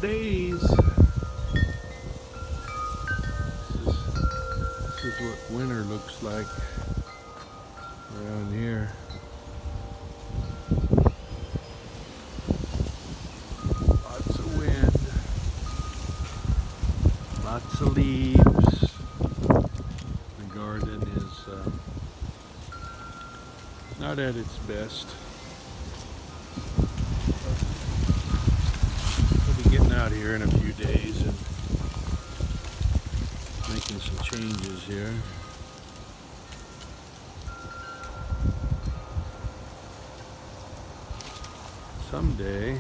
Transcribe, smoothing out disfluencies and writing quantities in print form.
days. This is what winter looks like around here. Lots of wind, lots of leaves. The garden is not at its best. We'll be getting out here in a few days and making some changes here. Someday